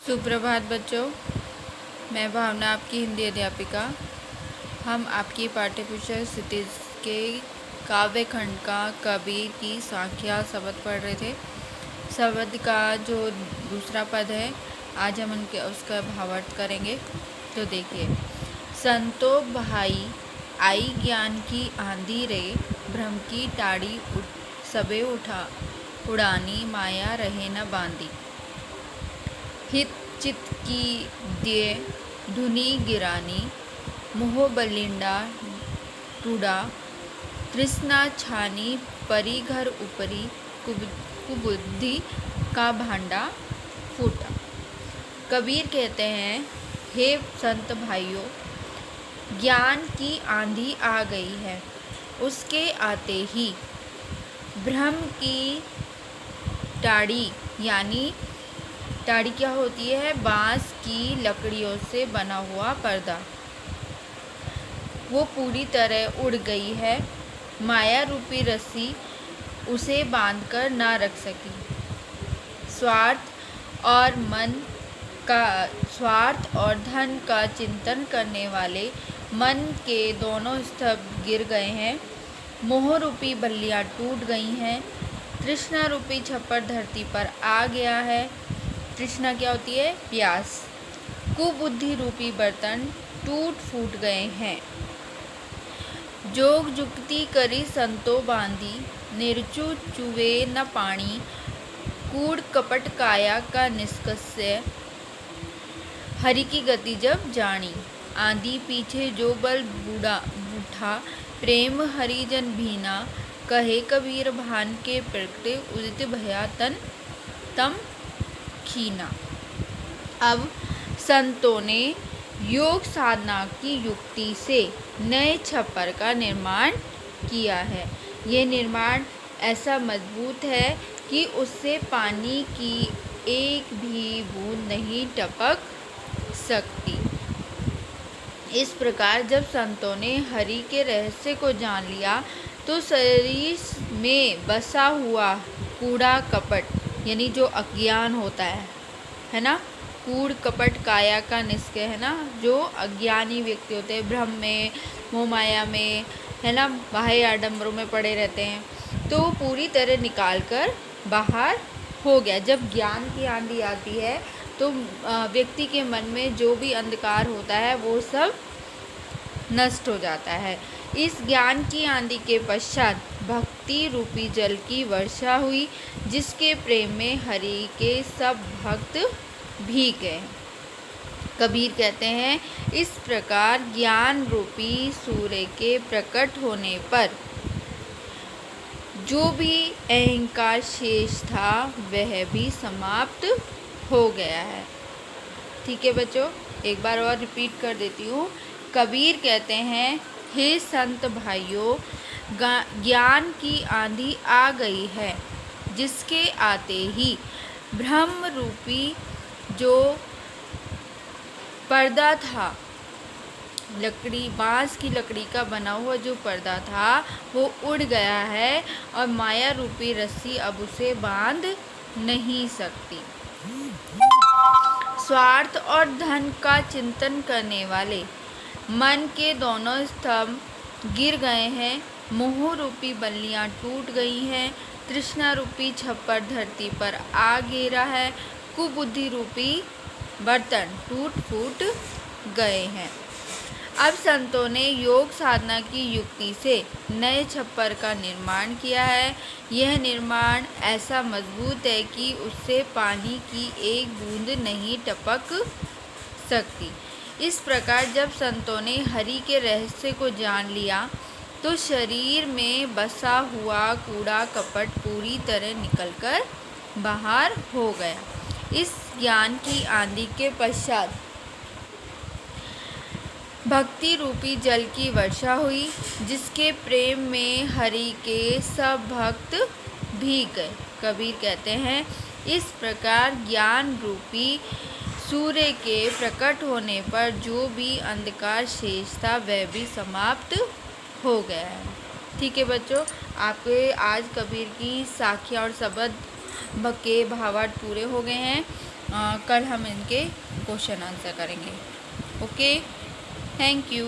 सुप्रभात बच्चों, मैं भावना आपकी हिंदी अध्यापिका। हम आपकी पाठ्यपुस्तक क्षितिज के काव्य खंड का कबीर की साखिया शब्द पढ़ रहे थे। शब्द का जो दूसरा पद है, आज हम उसका भावार्थ करेंगे। तो देखिए, संतो भाई आई ज्ञान की आंधी रे, भ्रम की टाड़ी सबे उड़ानी, माया रहे न बांधी। हित चित की दिए धुनी गिरानी, मोह बलिंडा टूडा, तृष्णा छानी परी घर ऊपरी, कुबुद्धि का भांडा फूटा। कबीर कहते हैं, हे संत भाइयों, ज्ञान की आंधी आ गई है। उसके आते ही भ्रम की टाड़ी, यानी टाड़ी क्या होती है? बांस की लकड़ियों से बना हुआ पर्दा, वो पूरी तरह उड़ गई है। माया रूपी रस्सी उसे बांधकर ना रख सकी। स्वार्थ और धन का चिंतन करने वाले मन के दोनों स्तंभ गिर गए हैं। मोह रूपी बल्लियां टूट गई हैं। तृष्णा रूपी छप्पर धरती पर आ गया है। तृष्णा क्या होती है? प्यास। कुबुद्धि रूपी बर्तन टूट फूट गए हैं। जोग जुक्ति करी संतो बांधी, निर्चु चुवे न पानी, कूड़ कपट काया का निष्कस्य, हरि की गति जब जानी। आंधी पीछे जो बल बूढ़ा, प्रेम हरिजन भीना, कहे कबीर भान के प्रगटे, उदित भया तम खीना। अब संतों ने योग साधना की युक्ति से नए छप्पर का निर्माण किया है। ये निर्माण ऐसा मजबूत है कि उससे पानी की एक भी बूंद नहीं टपक सकती। इस प्रकार जब संतों ने हरि के रहस्य को जान लिया, तो शरीर में बसा हुआ कूड़ा कपट, यानी जो अज्ञान होता है ना, कूड़ कपट काया का निष्क्रिय, है ना, जो अज्ञानी व्यक्ति होते हैं, भ्रम में, मोह माया में, है ना, बाह्य आडंबरों में पड़े रहते हैं, तो पूरी तरह निकाल कर बाहर हो गया। जब ज्ञान की आंधी आती है तो व्यक्ति के मन में जो भी अंधकार होता है वो सब नष्ट हो जाता है। इस ज्ञान की आंधी के पश्चात भक्ति रूपी जल की वर्षा हुई, जिसके प्रेम में हरि के सब भक्त भीग गए। कबीर कहते हैं, इस प्रकार ज्ञान रूपी सूर्य के प्रकट होने पर जो भी अहंकार शेष था वह भी समाप्त हो गया है। ठीक है बच्चों, एक बार और रिपीट कर देती हूँ। कबीर कहते हैं, हे संत भाइयों, ज्ञान की आंधी आ गई है, जिसके आते ही भ्रम रूपी जो पर्दा था, बांस की लकड़ी का बना हुआ जो पर्दा था वो उड़ गया है, और माया रूपी रस्सी अब उसे बांध नहीं सकती। स्वार्थ और धन का चिंतन करने वाले मन के दोनों स्तंभ गिर गए हैं। मोह रूपी बल्लियां टूट गई हैं। तृष्णा रूपी छप्पर धरती पर आ गिरा है। कुबुद्धि रूपी बर्तन टूट फूट गए हैं। अब संतों ने योग साधना की युक्ति से नए छप्पर का निर्माण किया है। यह निर्माण ऐसा मजबूत है कि उससे पानी की एक बूंद नहीं टपक सकती। इस प्रकार जब संतों ने हरि के रहस्य को जान लिया, तो शरीर में बसा हुआ कूड़ा कपट पूरी तरह निकलकर बाहर हो गया। इस ज्ञान की आंधी के पश्चात भक्ति रूपी जल की वर्षा हुई, जिसके प्रेम में हरि के सब भक्त भीग गए। कबीर कहते हैं, इस प्रकार ज्ञान रूपी सूर्य के प्रकट होने पर जो भी अंधकार शेष था वह भी समाप्त हो गया है। ठीक है बच्चों, आपके आज कबीर की साखियाँ और शब्द के भावार्थ पूरे हो गए हैं। कल हम इनके क्वेश्चन आंसर करेंगे। Okay, thank you.